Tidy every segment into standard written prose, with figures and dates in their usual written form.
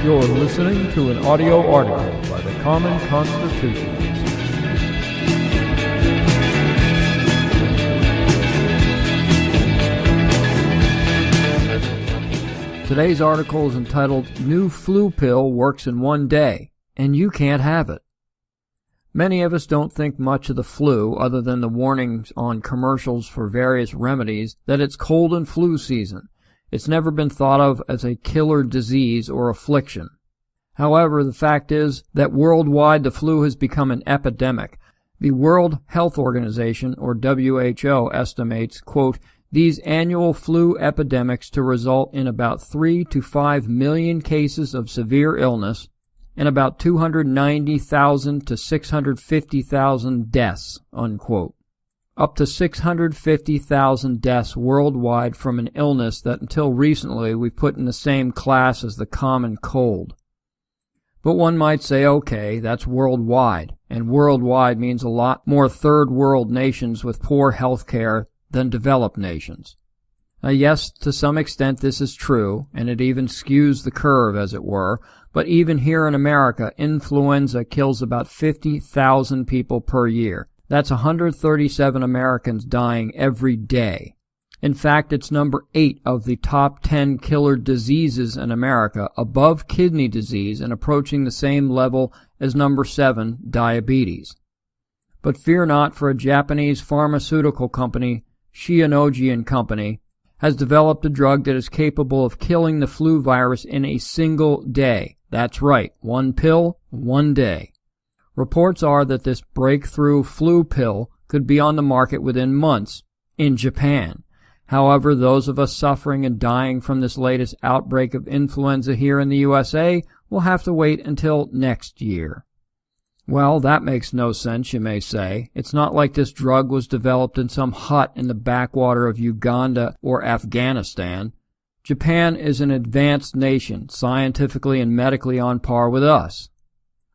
You're listening to an audio article by the Common Constitutionalist. Today's article is entitled, New Flu Pill Works in One Day, and You Can't Have It. Many of us don't think much of the flu other than the warnings on commercials for various remedies that it's cold and flu season. It's never been thought of as a killer disease or affliction. However, the fact is that worldwide the flu has become an epidemic. The World Health Organization, or WHO, estimates, quote, these annual flu epidemics to result in about 3 to 5 million cases of severe illness and about 290,000 to 650,000 deaths, unquote. Up to 650,000 deaths worldwide from an illness that until recently we put in the same class as the common cold. But one might say, okay, that's worldwide, and worldwide means a lot more third world nations with poor health care than developed nations. Yes, to some extent this is true, and it even skews the curve, as it were, but even here in America, influenza kills about 50,000 people per year. That's 137 Americans dying every day. In fact, it's number 8 of the top 10 killer diseases in America, above kidney disease and approaching the same level as number 7, diabetes. But fear not, for a Japanese pharmaceutical company, Shionogi & Company, has developed a drug that is capable of killing the flu virus in a single day. That's right, 1 pill, 1 day. Reports are that this breakthrough flu pill could be on the market within months in Japan. However, those of us suffering and dying from this latest outbreak of influenza here in the USA will have to wait until next year. Well, that makes no sense, you may say. It's not like this drug was developed in some hut in the backwater of Uganda or Afghanistan. Japan is an advanced nation, scientifically and medically on par with us.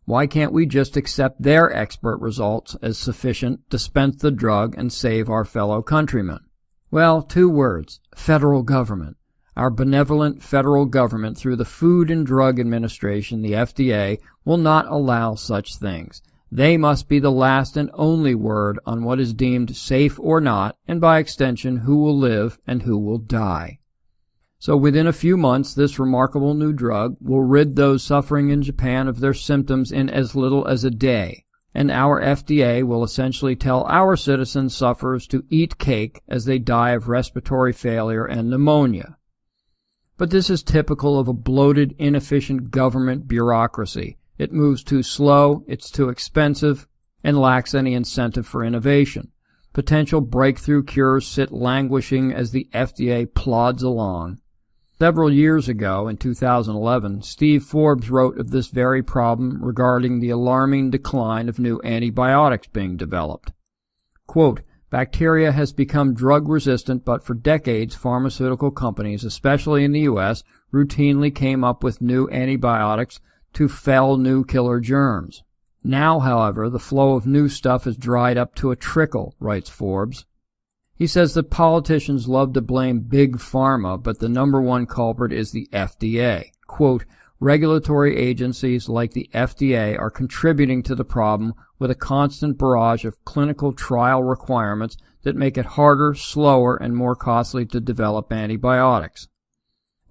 Why can't we just accept their expert results as sufficient, dispense the drug, and save our fellow countrymen? Well, 2 words, federal government. Our benevolent federal government, through the Food and Drug Administration, the FDA, will not allow such things. They must be the last and only word on what is deemed safe or not, and by extension, who will live and who will die. So within a few months, this remarkable new drug will rid those suffering in Japan of their symptoms in as little as a day, and our FDA will essentially tell our citizen sufferers to eat cake as they die of respiratory failure and pneumonia. But this is typical of a bloated, inefficient government bureaucracy. It moves too slow, it's too expensive, and lacks any incentive for innovation. Potential breakthrough cures sit languishing as the FDA plods along. Several years ago, in 2011, Steve Forbes wrote of this very problem regarding the alarming decline of new antibiotics being developed. Quote, bacteria has become drug-resistant, but for decades pharmaceutical companies, especially in the U.S., routinely came up with new antibiotics to fell new killer germs. Now, however, the flow of new stuff has dried up to a trickle, writes Forbes. He says that politicians love to blame Big Pharma, but the number one culprit is the FDA. Quote, regulatory agencies like the FDA are contributing to the problem with a constant barrage of clinical trial requirements that make it harder, slower, and more costly to develop antibiotics.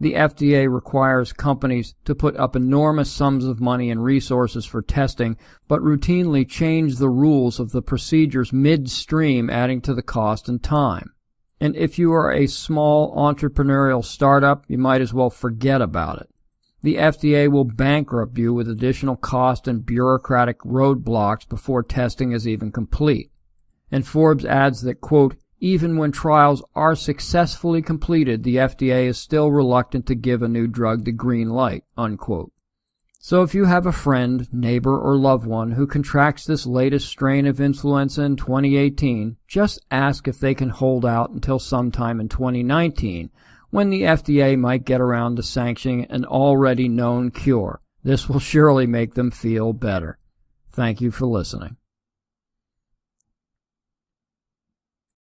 The FDA requires companies to put up enormous sums of money and resources for testing, but routinely change the rules of the procedures midstream, adding to the cost and time. And if you are a small entrepreneurial startup, you might as well forget about it. The FDA will bankrupt you with additional cost and bureaucratic roadblocks before testing is even complete. And Forbes adds that, quote, even when trials are successfully completed, the FDA is still reluctant to give a new drug the green light, unquote. So if you have a friend, neighbor, or loved one who contracts this latest strain of influenza in 2018, just ask if they can hold out until sometime in 2019, when the FDA might get around to sanctioning an already known cure. This will surely make them feel better. Thank you for listening.